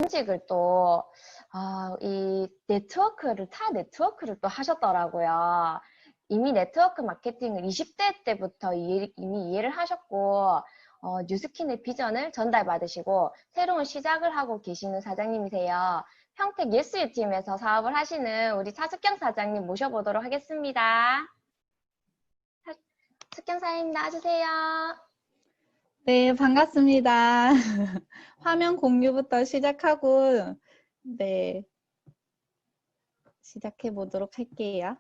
전직을 또, 이 타 네트워크를 또 하셨더라고요. 이미 네트워크 마케팅을 20대 때부터 이미 이해를 하셨고, 뉴스킨의 비전을 전달받으시고, 새로운 시작을 하고 계시는 사장님이세요. 평택 예스유팀에서 사업을 하시는 우리 차숙경 사장님 모셔보도록 하겠습니다. 숙경 사장님 나와주세요. 네, 반갑습니다. 화면 공유부터 시작하고, 네, 시작해 보도록 할게요.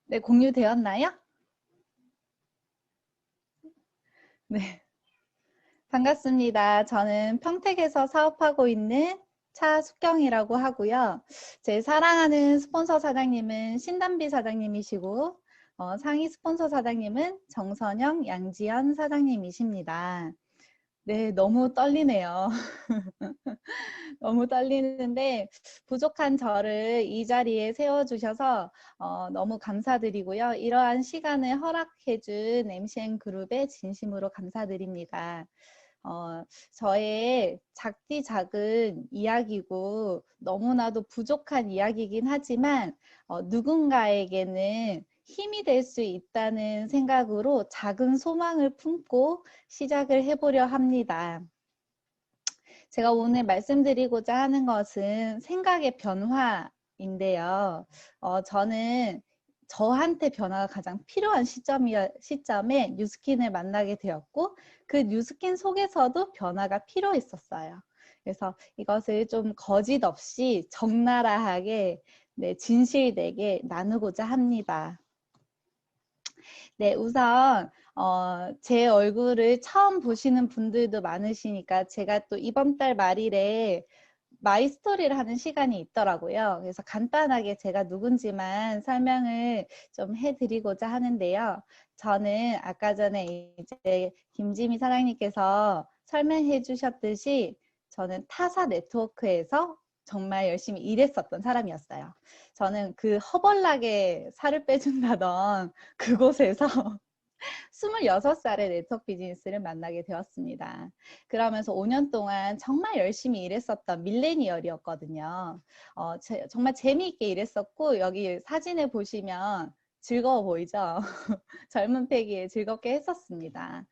네, 공유되었나요? 네, 반갑습니다. 저는 평택에서 사업하고 있는 차숙경이라고 하고요. 제 사랑하는 스폰서 사장님은 신담비 사장님이시고, 상위 스폰서 사장님은 정선영, 양지연 사장님이십니다. 네, 너무 떨리네요. 너무 떨리는데 부족한 저를 이 자리에 세워주셔서 너무 감사드리고요. 이러한 시간을 허락해준 MCN 그룹에 진심으로 감사드립니다. 저의 작디 작은 이야기고 너무나도 부족한 이야기이긴 하지만 누군가에게는 힘이 될 수 있다는 생각으로 작은 소망을 품고 시작을 해보려 합니다. 제가 오늘 말씀드리고자 하는 것은 생각의 변화인데요. 저는 저한테 변화가 가장 필요한 시점에 뉴스킨을 만나게 되었고 그 뉴스킨 속에서도 변화가 필요했었어요. 그래서 이것을 좀 거짓 없이 적나라하게 진실되게 나누고자 합니다. 네, 우선 제 얼굴을 처음 보시는 분들도 많으시니까 제가 또 이번 달 말일에 마이스토리를 하는 시간이 있더라고요. 그래서 간단하게 제가 누군지만 설명을 좀 해드리고자 하는데요. 저는 아까 전에 이제 김지미 사장님께서 설명해 주셨듯이 저는 타사 네트워크에서 정말 열심히 일했었던 사람이었어요. 저는 그 허벌나게 살을 빼준다던 그곳에서 26살에 네트워크 비즈니스를 만나게 되었습니다. 그러면서 5년 동안 정말 열심히 일했었던 밀레니얼이었거든요. 정말 재미있게 일했었고 여기 사진을 보시면 즐거워 보이죠? 젊은 패기에 즐겁게 했었습니다.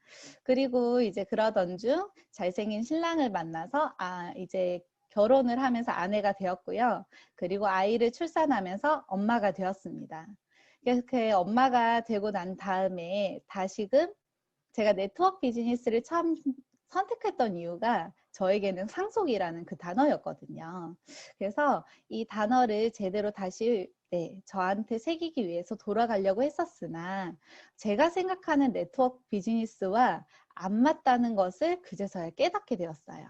그리고 이제 그러던 중 잘생긴 신랑을 만나서 이제 결혼을 하면서 아내가 되었고요. 그리고 아이를 출산하면서 엄마가 되었습니다. 이렇게 엄마가 되고 난 다음에 다시금 제가 네트워크 비즈니스를 처음 선택했던 이유가 저에게는 상속이라는 그 단어였거든요. 그래서 이 단어를 제대로 다시 저한테 새기기 위해서 돌아가려고 했었으나 제가 생각하는 네트워크 비즈니스와 안 맞다는 것을 그제서야 깨닫게 되었어요.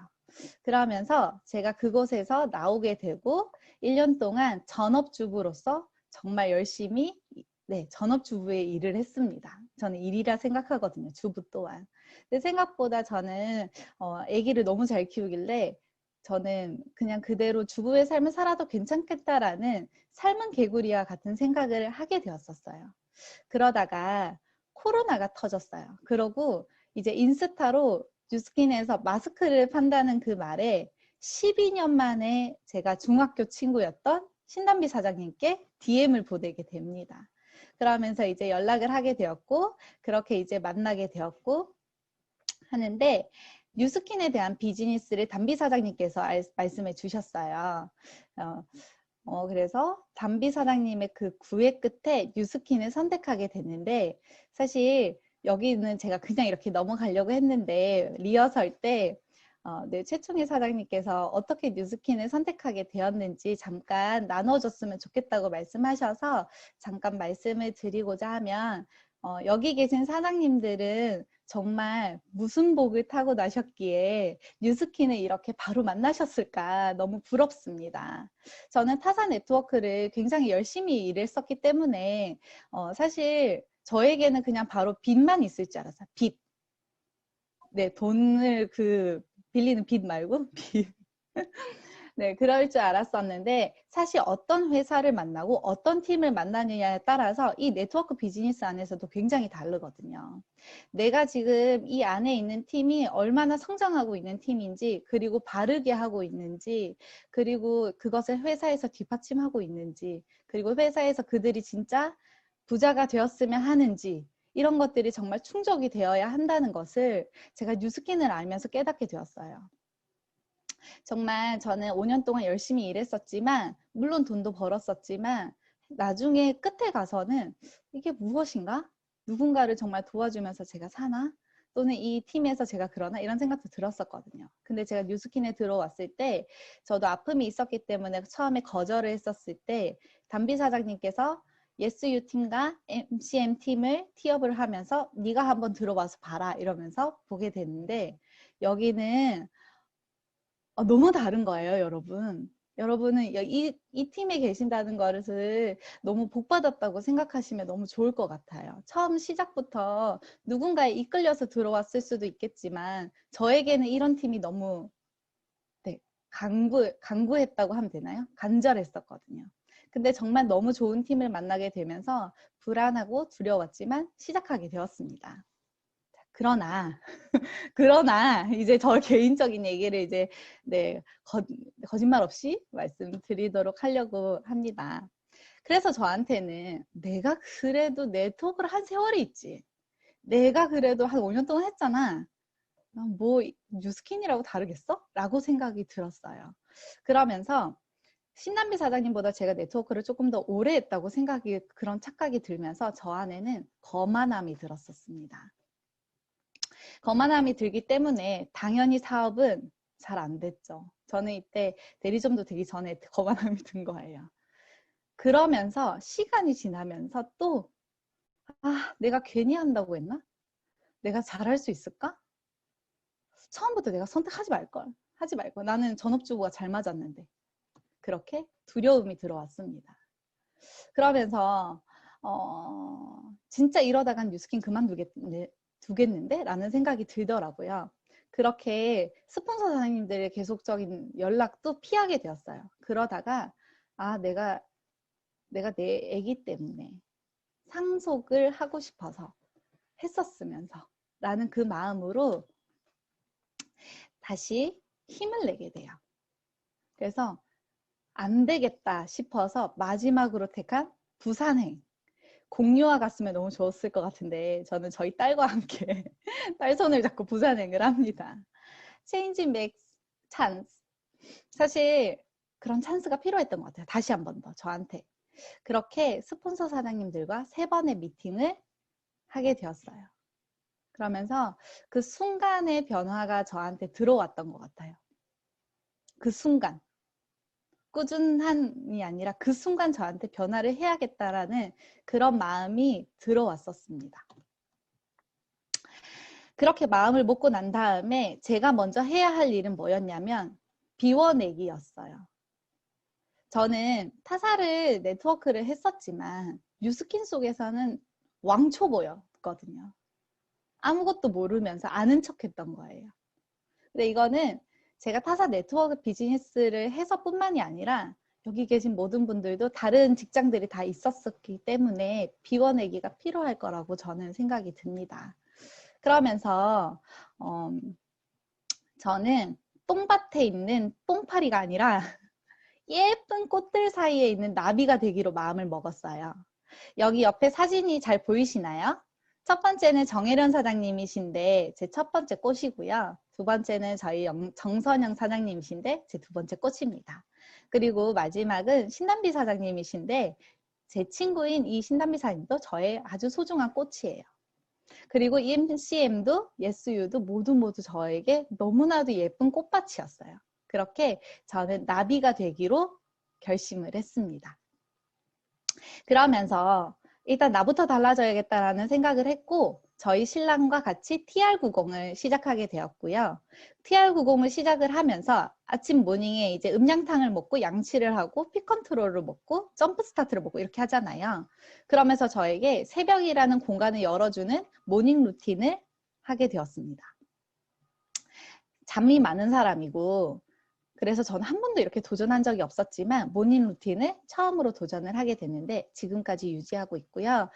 그러면서 제가 그곳에서 나오게 되고 1년 동안 전업주부로서 정말 열심히 전업주부의 일을 했습니다. 저는 일이라 생각하거든요. 주부 또한. 근데 생각보다 저는 아기를 너무 잘 키우길래 저는 그냥 그대로 주부의 삶을 살아도 괜찮겠다라는 삶은 개구리와 같은 생각을 하게 되었었어요. 그러다가 코로나가 터졌어요. 그러고 이제 인스타로 뉴스킨에서 마스크를 판다는 그 말에 12년 만에 제가 중학교 친구였던 신담비 사장님께 DM을 보내게 됩니다. 그러면서 이제 연락을 하게 되었고 그렇게 이제 만나게 되었고 하는데 뉴스킨에 대한 비즈니스를 담비 사장님께서 말씀해 주셨어요. 그래서 담비 사장님의 그 구애 끝에 뉴스킨을 선택하게 됐는데 사실 여기는 제가 그냥 이렇게 넘어가려고 했는데 리허설 때 최충희 사장님께서 어떻게 뉴스킨을 선택하게 되었는지 잠깐 나눠줬으면 좋겠다고 말씀하셔서 잠깐 말씀을 드리고자 하면 여기 계신 사장님들은 정말 무슨 복을 타고 나셨기에 뉴스킨을 이렇게 바로 만나셨을까 너무 부럽습니다. 저는 타사 네트워크를 굉장히 열심히 일했었기 때문에 사실 저에게는 그냥 바로 빚만 있을 줄 알았어요. 빚. 네, 돈을 빌리는 빚 말고 빚. 네, 그럴 줄 알았었는데 사실 어떤 회사를 만나고 어떤 팀을 만나느냐에 따라서 이 네트워크 비즈니스 안에서도 굉장히 다르거든요. 내가 지금 이 안에 있는 팀이 얼마나 성장하고 있는 팀인지, 그리고 바르게 하고 있는지, 그리고 그것을 회사에서 뒷받침하고 있는지, 그리고 회사에서 그들이 진짜 부자가 되었으면 하는지, 이런 것들이 정말 충족이 되어야 한다는 것을 제가 뉴스킨을 알면서 깨닫게 되었어요. 정말 저는 5년 동안 열심히 일했었지만, 물론 돈도 벌었었지만, 나중에 끝에 가서는 이게 무엇인가? 누군가를 정말 도와주면서 제가 사나? 또는 이 팀에서 제가 그러나? 이런 생각도 들었었거든요. 근데 제가 뉴스킨에 들어왔을 때 저도 아픔이 있었기 때문에 처음에 거절을 했었을 때 담비 사장님께서 예스유 팀과 MCM 팀을 티업을 하면서 네가 한번 들어와서 봐라 이러면서 보게 됐는데, 여기는 너무 다른 거예요, 여러분. 여러분은 이 팀에 계신다는 것을 너무 복 받았다고 생각하시면 너무 좋을 것 같아요. 처음 시작부터 누군가에 이끌려서 들어왔을 수도 있겠지만, 저에게는 이런 팀이 너무 네, 강구했다고 하면 되나요? 간절했었거든요. 근데 정말 너무 좋은 팀을 만나게 되면서 불안하고 두려웠지만 시작하게 되었습니다. 그러나 이제 저 개인적인 얘기를 이제 네, 거짓말 없이 말씀드리도록 하려고 합니다. 그래서 저한테는 내가 그래도 네트워크를 한 세월이 있지. 내가 그래도 한 5년 동안 했잖아. 뭐 뉴스킨이라고 다르겠어? 라고 생각이 들었어요. 그러면서 신남비 사장님보다 제가 네트워크를 조금 더 오래 했다고 그런 착각이 들면서 저 안에는 거만함이 들었었습니다. 거만함이 들기 때문에 당연히 사업은 잘 안 됐죠. 저는 이때 대리점도 되기 전에 거만함이 든 거예요. 그러면서 시간이 지나면서 또 내가 괜히 한다고 했나? 내가 잘할 수 있을까? 처음부터 내가 선택하지 말걸. 하지 말걸. 나는 전업주부가 잘 맞았는데. 그렇게 두려움이 들어왔습니다. 그러면서 진짜 이러다간 뉴스킨 두겠는데? 라는 생각이 들더라고요. 그렇게 스폰서 사장님들의 계속적인 연락도 피하게 되었어요. 그러다가 내가 내 애기 때문에 상속을 하고 싶어서 했었으면서 라는 그 마음으로 다시 힘을 내게 돼요. 그래서 안 되겠다 싶어서 마지막으로 택한 부산행. 공유와 갔으면 너무 좋았을 것 같은데 저는 저희 딸과 함께 딸 손을 잡고 부산행을 합니다. Change makes chance. 사실 그런 찬스가 필요했던 것 같아요. 다시 한 번 더 저한테. 그렇게 스폰서 사장님들과 3번의 미팅을 하게 되었어요. 그러면서 그 순간의 변화가 저한테 들어왔던 것 같아요. 그 순간. 꾸준함이 아니라 그 순간 저한테 변화를 해야겠다라는 그런 마음이 들어왔었습니다. 그렇게 마음을 먹고 난 다음에 제가 먼저 해야 할 일은 뭐였냐면 비워내기였어요. 저는 타사를 네트워크를 했었지만 뉴스킨 속에서는 왕초보였거든요. 아무것도 모르면서 아는 척했던 거예요. 근데 이거는 제가 타사 네트워크 비즈니스를 해서뿐만이 아니라 여기 계신 모든 분들도 다른 직장들이 다 있었기 때문에 비워내기가 필요할 거라고 저는 생각이 듭니다. 그러면서 저는 똥밭에 있는 똥파리가 아니라 예쁜 꽃들 사이에 있는 나비가 되기로 마음을 먹었어요. 여기 옆에 사진이 잘 보이시나요? 첫 번째는 정혜련 사장님이신데 제 첫 번째 꽃이고요. 두 번째는 저희 정선영 사장님이신데 제 두 번째 꽃입니다. 그리고 마지막은 신담비 사장님이신데 제 친구인 이 신담비 사장님도 저의 아주 소중한 꽃이에요. 그리고 EMCM도 예스유도 모두 저에게 너무나도 예쁜 꽃밭이었어요. 그렇게 저는 나비가 되기로 결심을 했습니다. 그러면서 일단 나부터 달라져야겠다라는 생각을 했고 저희 신랑과 같이 TR90을 시작하게 되었고요. TR90을 시작을 하면서 아침 모닝에 이제 음량탕을 먹고 양치를 하고 피컨트롤을 먹고 점프 스타트를 먹고 이렇게 하잖아요. 그러면서 저에게 새벽이라는 공간을 열어주는 모닝 루틴을 하게 되었습니다. 잠이 많은 사람이고 그래서 저는 한 번도 이렇게 도전한 적이 없었지만 모닝 루틴을 처음으로 도전을 하게 됐는데 지금까지 유지하고 있고요.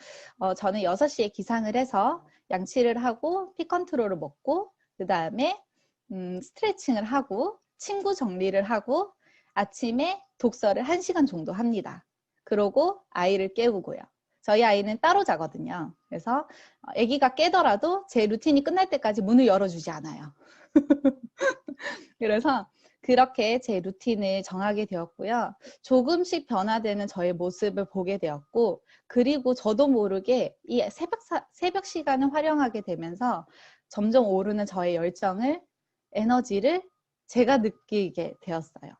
저는 6시에 기상을 해서 양치를 하고 피 컨트롤을 먹고 그 다음에 스트레칭을 하고 친구 정리를 하고 아침에 독서를 1시간 정도 합니다. 그러고 아이를 깨우고요. 저희 아이는 따로 자거든요. 그래서 아기가 깨더라도 제 루틴이 끝날 때까지 문을 열어주지 않아요. 그래서 그렇게 제 루틴을 정하게 되었고요. 조금씩 변화되는 저의 모습을 보게 되었고, 그리고 저도 모르게 이 새벽 시간을 활용하게 되면서 점점 오르는 저의 열정을, 에너지를 제가 느끼게 되었어요.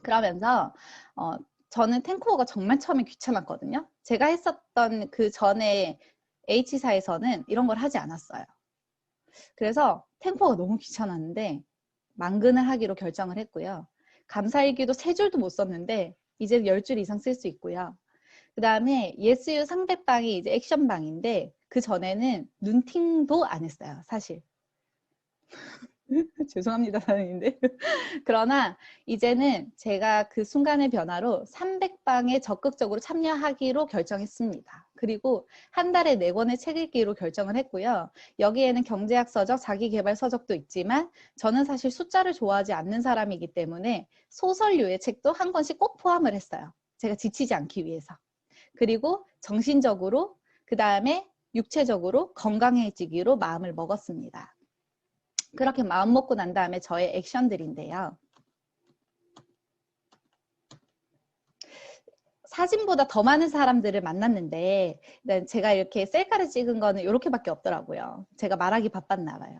그러면서 저는 탱크워가 정말 처음에 귀찮았거든요. 제가 했었던 그 전에 H사에서는 이런 걸 하지 않았어요. 그래서 탱크워가 너무 귀찮았는데 만근을 하기로 결정을 했고요. 감사일기도 3줄도 못 썼는데 이제 10줄 이상 쓸 수 있고요. 그 다음에 예스유 상대방이 이제 액션방인데 그 전에는 눈팅도 안 했어요, 사실. 죄송합니다, 사장님인데. 그러나 이제는 제가 그 순간의 변화로 300방에 적극적으로 참여하기로 결정했습니다. 그리고 한 달에 4권의 책 읽기로 결정을 했고요. 여기에는 경제학 서적, 자기계발 서적도 있지만 저는 사실 숫자를 좋아하지 않는 사람이기 때문에 소설류의 책도 한 권씩 꼭 포함을 했어요. 제가 지치지 않기 위해서. 그리고 정신적으로, 그 다음에 육체적으로 건강해지기로 마음을 먹었습니다. 그렇게 마음 먹고 난 다음에 저의 액션들인데요. 사진보다 더 많은 사람들을 만났는데 제가 이렇게 셀카를 찍은 거는 이렇게밖에 없더라고요. 제가 말하기 바빴나 봐요.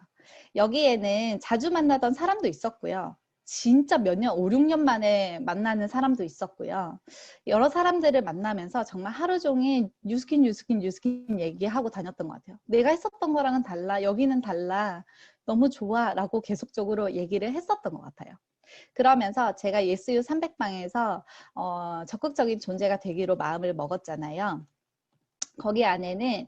여기에는 자주 만나던 사람도 있었고요. 진짜 몇 년, 5, 6년 만에 만나는 사람도 있었고요. 여러 사람들을 만나면서 정말 하루 종일 뉴스킨 얘기하고 다녔던 것 같아요. 내가 했었던 거랑은 달라, 여기는 달라, 너무 좋아 라고 계속적으로 얘기를 했었던 것 같아요. 그러면서 제가 예스유 300방에서 적극적인 존재가 되기로 마음을 먹었잖아요. 거기 안에는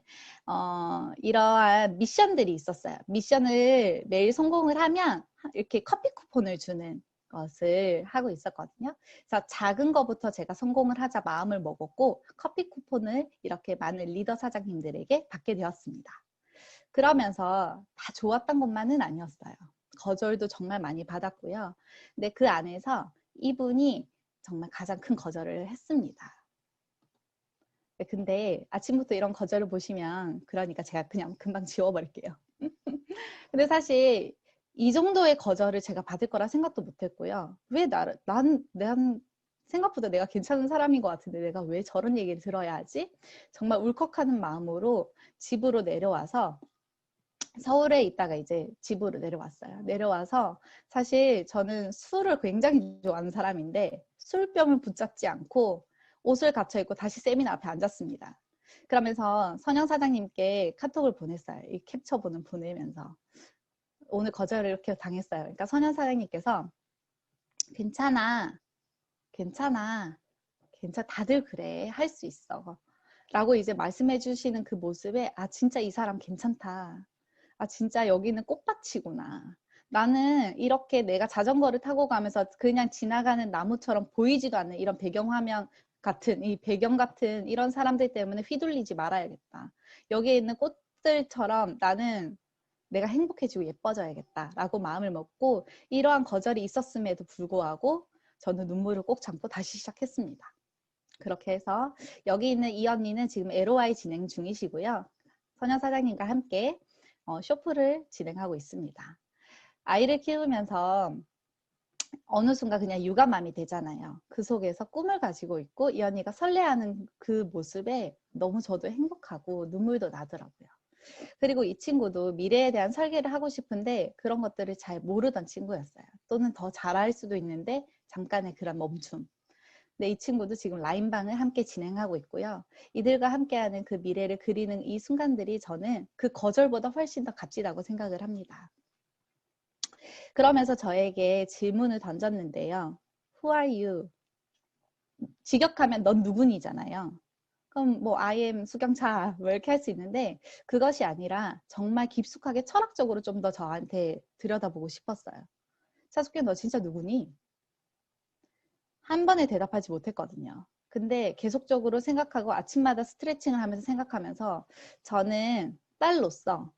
이러한 미션들이 있었어요. 미션을 매일 성공을 하면 이렇게 커피 쿠폰을 주는 것을 하고 있었거든요. 그래서 작은 거부터 제가 성공을 하자 마음을 먹었고 커피 쿠폰을 이렇게 많은 리더 사장님들에게 받게 되었습니다. 그러면서 다 좋았던 것만은 아니었어요. 거절도 정말 많이 받았고요. 근데 그 안에서 이분이 정말 가장 큰 거절을 했습니다. 근데 아침부터 이런 거절을 보시면 그러니까 제가 그냥 금방 지워버릴게요. 근데 사실 이 정도의 거절을 제가 받을 거라 생각도 못했고요. 왜 난 생각보다 내가 괜찮은 사람인 것 같은데 내가 왜 저런 얘기를 들어야 하지? 정말 울컥하는 마음으로 집으로 내려와서 서울에 있다가 이제 집으로 내려왔어요. 내려와서 사실 저는 술을 굉장히 좋아하는 사람인데 술병을 붙잡지 않고 옷을 갖춰 입고 다시 세미나 앞에 앉았습니다. 그러면서 선영 사장님께 카톡을 보냈어요. 이 캡처본을 보내면서 오늘 거절을 이렇게 당했어요. 그러니까 선영 사장님께서 괜찮아, 괜찮아, 다들 그래, 할 수 있어 라고 이제 말씀해 주시는 그 모습에 아 진짜 이 사람 괜찮다. 아 진짜 여기는 꽃밭이구나. 나는 이렇게 내가 자전거를 타고 가면서 그냥 지나가는 나무처럼 보이지도 않는 이런 배경화면 같은 이 배경 같은 이런 사람들 때문에 휘둘리지 말아야겠다. 여기에 있는 꽃들처럼 나는 내가 행복해지고 예뻐져야겠다 라고 마음을 먹고 이러한 거절이 있었음에도 불구하고 저는 눈물을 꼭 참고 다시 시작했습니다. 그렇게 해서 여기 있는 이 언니는 지금 LOI 진행 중이시고요. 선영 사장님과 함께 쇼프를 진행하고 있습니다. 아이를 키우면서 어느 순간 그냥 육아맘이 되잖아요. 그 속에서 꿈을 가지고 있고 이 언니가 설레하는 그 모습에 너무 저도 행복하고 눈물도 나더라고요. 그리고 이 친구도 미래에 대한 설계를 하고 싶은데 그런 것들을 잘 모르던 친구였어요. 또는 더 잘할 수도 있는데 잠깐의 그런 멈춤. 근데 이 친구도 지금 라인방을 함께 진행하고 있고요. 이들과 함께하는 그 미래를 그리는 이 순간들이 저는 그 거절보다 훨씬 더 값지다고 생각을 합니다. 그러면서 저에게 질문을 던졌는데요. Who are you? 직역하면 넌 누구니잖아요. 그럼 뭐 I am 수경차 뭐 이렇게 할 수 있는데 그것이 아니라 정말 깊숙하게 철학적으로 좀 더 저한테 들여다보고 싶었어요. 사숙기 너 진짜 누구니? 한 번에 대답하지 못했거든요. 근데 계속적으로 생각하고 아침마다 스트레칭을 하면서 생각하면서 저는 딸로서,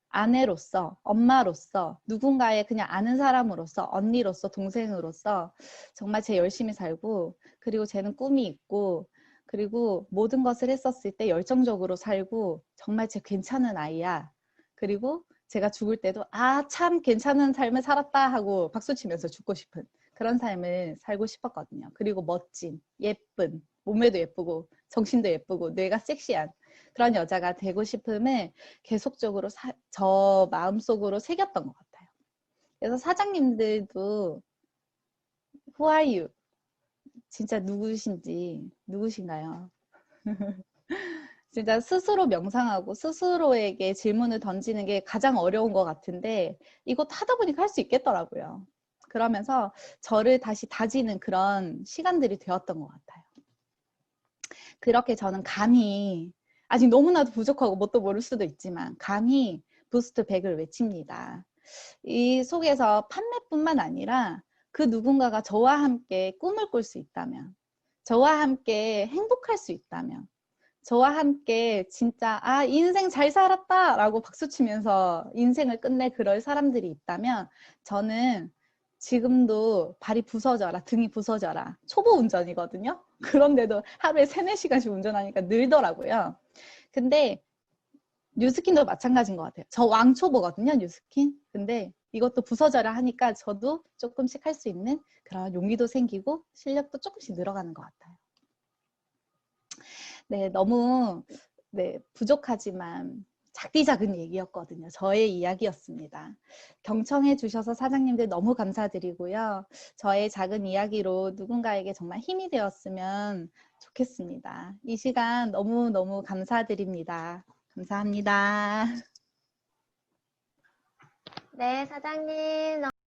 아내로서, 엄마로서, 누군가의 그냥 아는 사람으로서, 언니로서, 동생으로서 정말 제 열심히 살고, 그리고 쟤는 꿈이 있고, 그리고 모든 것을 했었을 때 열정적으로 살고 정말 쟤 괜찮은 아이야. 그리고 제가 죽을 때도 아, 참 괜찮은 삶을 살았다 하고 박수치면서 죽고 싶은 그런 삶을 살고 싶었거든요. 그리고 멋진, 예쁜, 몸매도 예쁘고 정신도 예쁘고 뇌가 섹시한 그런 여자가 되고 싶음을 계속적으로 저 마음속으로 새겼던 것 같아요. 그래서 사장님들도 Who are you? 진짜 누구신가요? 진짜 스스로 명상하고 스스로에게 질문을 던지는 게 가장 어려운 것 같은데 이거 하다 보니까 할 수 있겠더라고요. 그러면서 저를 다시 다지는 그런 시간들이 되었던 것 같아요. 그렇게 저는 감히 아직 너무나도 부족하고 뭣도 모를 수도 있지만 감히 부스트 100을 외칩니다. 이 속에서 판매뿐만 아니라 그 누군가가 저와 함께 꿈을 꿀 수 있다면, 저와 함께 행복할 수 있다면, 저와 함께 진짜 아 인생 잘 살았다 라고 박수치면서 인생을 끝내 그럴 사람들이 있다면 저는 지금도 발이 부서져라 등이 부서져라 초보 운전이거든요. 그런데도 하루에 3-4시간씩 운전하니까 늘더라고요. 근데 뉴스킨도 마찬가지인 것 같아요. 저 왕초보거든요, 뉴스킨. 근데 이것도 부서져라 하니까 저도 조금씩 할 수 있는 그런 용기도 생기고 실력도 조금씩 늘어가는 것 같아요. 네, 너무 부족하지만 작디 작은 얘기였거든요. 저의 이야기였습니다. 경청해 주셔서 사장님들 너무 감사드리고요. 저의 작은 이야기로 누군가에게 정말 힘이 되었으면 좋겠습니다. 이 시간 너무너무 감사드립니다. 감사합니다. 네, 사장님.